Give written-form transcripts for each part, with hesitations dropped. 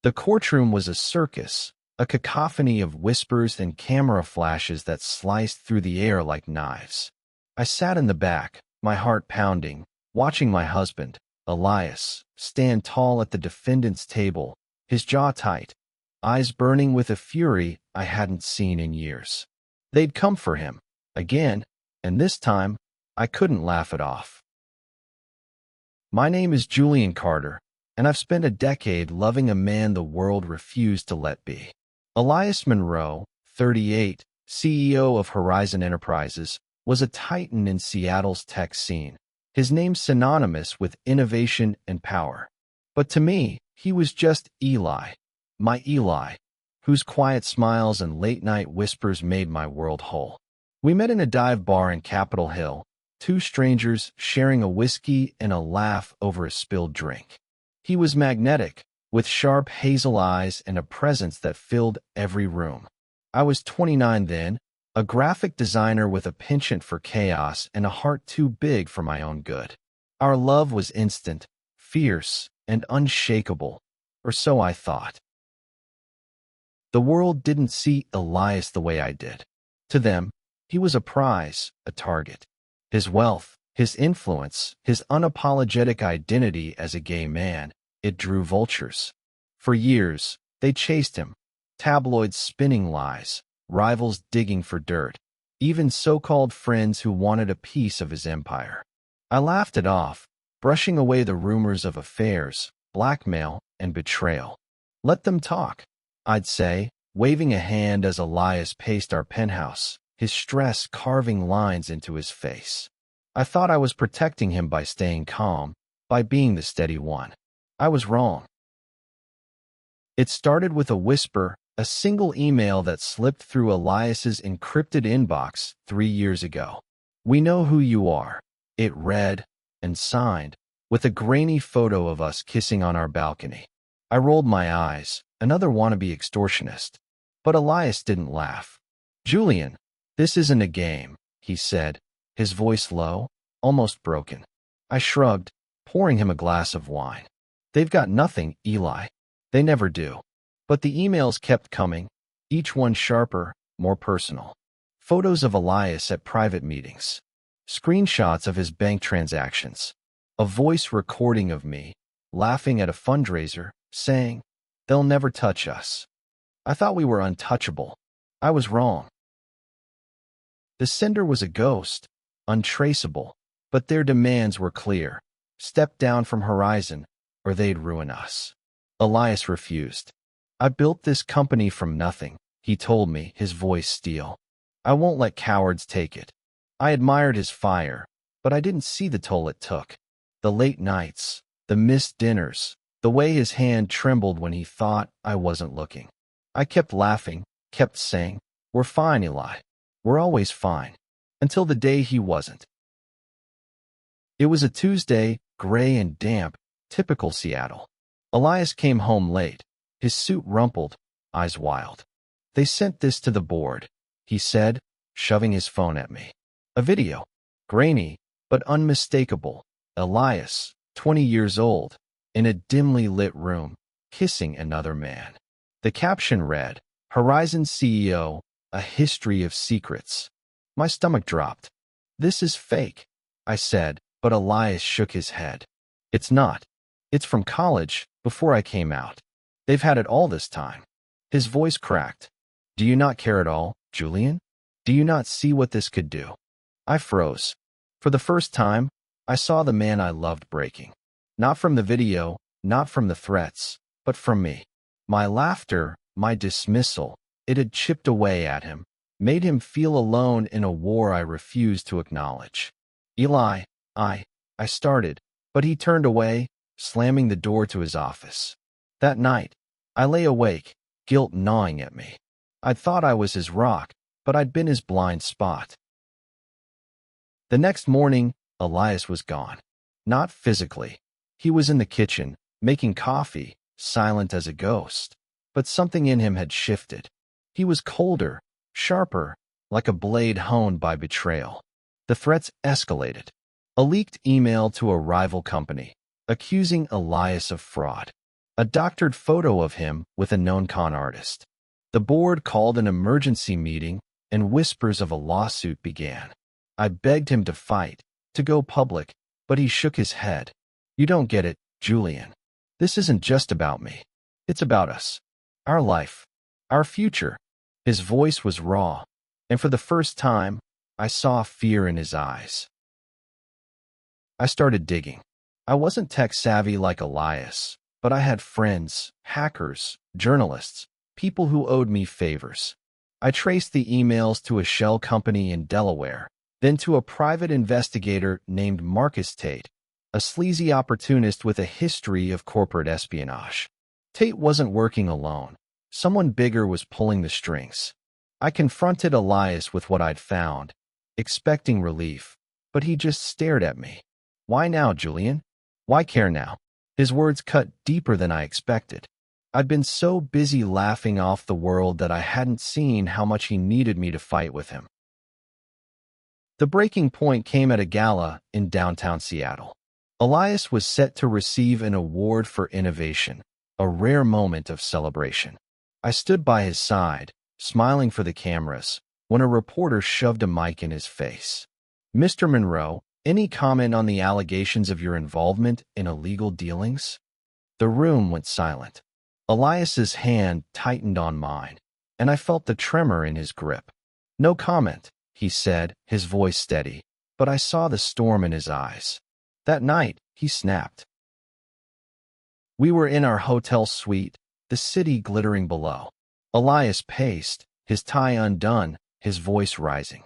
The courtroom was a circus, a cacophony of whispers and camera flashes that sliced through the air like knives. I sat in the back, my heart pounding, watching my husband, Elias, stand tall at the defendant's table, his jaw tight, eyes burning with a fury I hadn't seen in years. They'd come for him, again, and this time, I couldn't laugh it off. My name is Julian Carter, and I've spent a decade loving a man the world refused to let be. Elias Monroe, 38, CEO of Horizon Enterprises, was a titan in Seattle's tech scene, his name synonymous with innovation and power. But to me, he was just Eli, my Eli, whose quiet smiles and late-night whispers made my world whole. We met in a dive bar in Capitol Hill, two strangers sharing a whiskey and a laugh over a spilled drink. He was magnetic, with sharp hazel eyes and a presence that filled every room. I was 29 then, a graphic designer with a penchant for chaos and a heart too big for my own good. Our love was instant, fierce, and unshakable, or so I thought. The world didn't see Elias the way I did. To them, he was a prize, a target. His wealth, his influence, his unapologetic identity as a gay man, it drew vultures. For years, they chased him, tabloids spinning lies, rivals digging for dirt, even so-called friends who wanted a piece of his empire. I laughed it off, brushing away the rumors of affairs, blackmail, and betrayal. Let them talk, I'd say, waving a hand as Elias paced our penthouse, his stress carving lines into his face. I thought I was protecting him by staying calm, by being the steady one. I was wrong. It started with a whisper, a single email that slipped through Elias's encrypted inbox 3 years ago. "We know who you are," it read, and signed, with a grainy photo of us kissing on our balcony. I rolled my eyes, another wannabe extortionist. But Elias didn't laugh. "Julian, this isn't a game," he said, his voice low, almost broken. I shrugged, pouring him a glass of wine. "They've got nothing, Eli. They never do." But the emails kept coming, each one sharper, more personal. Photos of Elias at private meetings. Screenshots of his bank transactions. A voice recording of me, laughing at a fundraiser, saying, "They'll never touch us." I thought we were untouchable. I was wrong. The sender was a ghost, untraceable, but their demands were clear. Step down from Horizon, or they'd ruin us. Elias refused. "I built this company from nothing," he told me, his voice steel. "I won't let cowards take it." I admired his fire, but I didn't see the toll it took. The late nights, the missed dinners, the way his hand trembled when he thought I wasn't looking. I kept laughing, kept saying, "We're fine, Eli. We're always fine." Until the day he wasn't. It was a Tuesday, gray and damp, typical Seattle. Elias came home late, his suit rumpled, eyes wild. "They sent this to the board," he said, shoving his phone at me. A video, grainy, but unmistakable. Elias, 20 years old, in a dimly lit room, kissing another man. The caption read, "Horizon CEO, a history of secrets." My stomach dropped. "This is fake," I said, but Elias shook his head. "It's not. It's from college, before I came out. They've had it all this time." His voice cracked. "Do you not care at all, Julian? Do you not see what this could do?" I froze. For the first time, I saw the man I loved breaking. Not from the video, not from the threats, but from me. My laughter, my dismissal, it had chipped away at him, made him feel alone in a war I refused to acknowledge. "Eli, I started," but he turned away, slamming the door to his office. That night, I lay awake, guilt gnawing at me. I'd thought I was his rock, but I'd been his blind spot. The next morning, Elias was gone. Not physically. He was in the kitchen, making coffee, silent as a ghost. But something in him had shifted. He was colder, sharper, like a blade honed by betrayal. The threats escalated. A leaked email to a rival company, accusing Elias of fraud. a doctored photo of him with a known con artist. The board called an emergency meeting, and whispers of a lawsuit began. I begged him to fight, to go public, but he shook his head. You don't get it, Julian. This isn't just about me. It's about us. Our life. Our future. His voice was raw, and for the first time, I saw fear in his eyes. I started digging. I wasn't tech-savvy like Elias, but I had friends, hackers, journalists, people who owed me favors. I traced the emails to a shell company in Delaware, then to a private investigator named Marcus Tate, a sleazy opportunist with a history of corporate espionage. Tate wasn't working alone. Someone bigger was pulling the strings. I confronted Elias with what I'd found, expecting relief, but he just stared at me. Why now, Julian? Why care now? His words cut deeper than I expected. I'd been so busy laughing off the world that I hadn't seen how much he needed me to fight with him. The breaking point came at a gala in downtown Seattle. Elias was set to receive an award for innovation, a rare moment of celebration. I stood by his side, smiling for the cameras, when a reporter shoved a mic in his face. Mr. Monroe, any comment on the allegations of your involvement in illegal dealings? The room went silent. Elias's hand tightened on mine, and I felt the tremor in his grip. No comment, he said, his voice steady, but I saw the storm in his eyes. That night, he snapped. We were in our hotel suite, the city glittering below. Elias paced, his tie undone, his voice rising.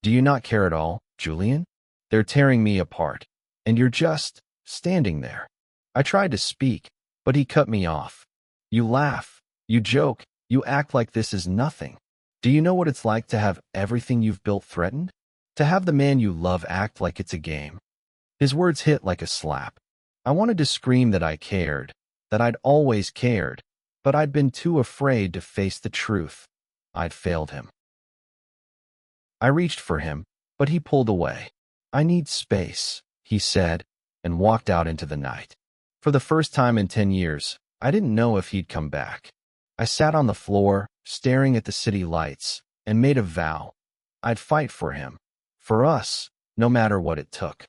Do you not care at all, Julian? They're tearing me apart, and you're just standing there. I tried to speak, but he cut me off. You laugh, you joke, you act like this is nothing. Do you know what it's like to have everything you've built threatened? To have the man you love act like it's a game? His words hit like a slap. I wanted to scream that I cared, that I'd always cared, but I'd been too afraid to face the truth. I'd failed him. I reached for him, but he pulled away. I need space, he said, and walked out into the night. For the first time in 10 years, I didn't know if he'd come back. I sat on the floor, staring at the city lights, and made a vow. I'd fight for him, for us, no matter what it took.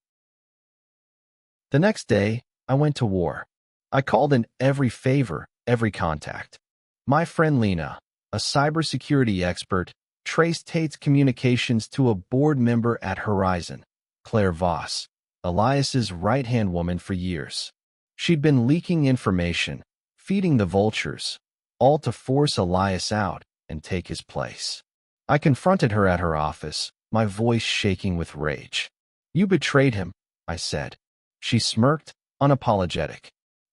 The next day, I went to war. I called in every favor, every contact. My friend Lena, a cybersecurity expert, traced Tate's communications to a board member at Horizon, Claire Voss, Elias's right-hand woman for years. She'd been leaking information, feeding the vultures, all to force Elias out and take his place. I confronted her at her office, my voice shaking with rage. You betrayed him, I said. She smirked, unapologetic.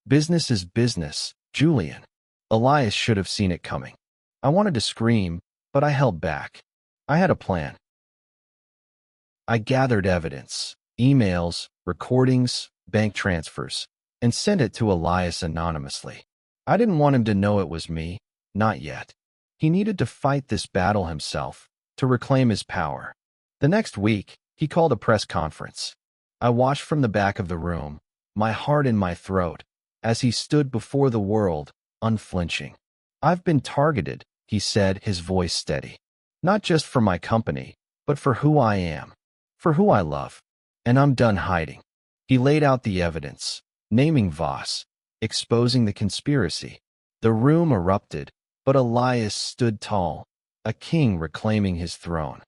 Business is business, Julian. Elias should have seen it coming. I wanted to scream, but I held back. I had a plan. I gathered evidence, emails, recordings, bank transfers, and sent it to Elias anonymously. I didn't want him to know it was me, not yet. He needed to fight this battle himself, to reclaim his power. The next week, he called a press conference. I watched from the back of the room, my heart in my throat, as he stood before the world, unflinching. I've been targeted, he said, his voice steady. Not just for my company, but for who I am, for who I love. And I'm done hiding. He laid out the evidence, naming Voss, exposing the conspiracy. The room erupted, but Elias stood tall, a king reclaiming his throne.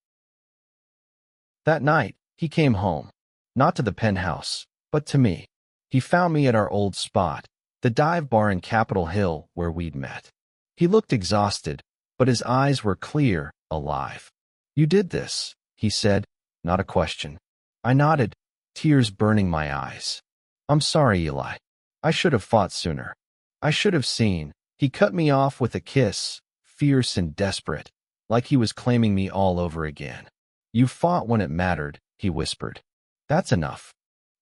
That night, he came home, not to the penthouse, but to me. He found me at our old spot, the dive bar in Capitol Hill where we'd met. He looked exhausted, but his eyes were clear, alive. You did this, he said, not a question. I nodded, tears burning my eyes. I'm sorry, Eli. I should have fought sooner. I should have seen. He cut me off with a kiss, fierce and desperate, like he was claiming me all over again. You fought when it mattered, he whispered. That's enough.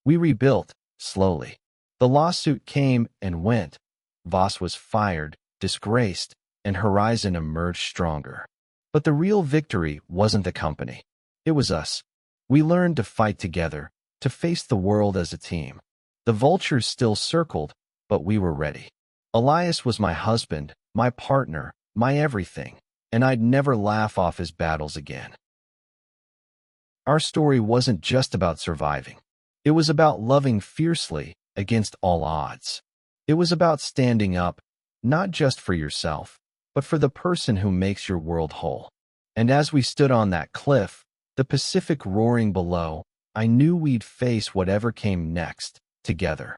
We rebuilt, slowly. The lawsuit came and went. Voss was fired, disgraced, and Horizon emerged stronger. But the real victory wasn't the company. It was us. We learned to fight together, to face the world as a team. The vultures still circled, but we were ready. Elias was my husband, my partner, my everything, and I'd never laugh off his battles again. Our story wasn't just about surviving. It was about loving fiercely against all odds. It was about standing up, not just for yourself, but for the person who makes your world whole. And as we stood on that cliff, the Pacific roaring below, I knew we'd face whatever came next, together.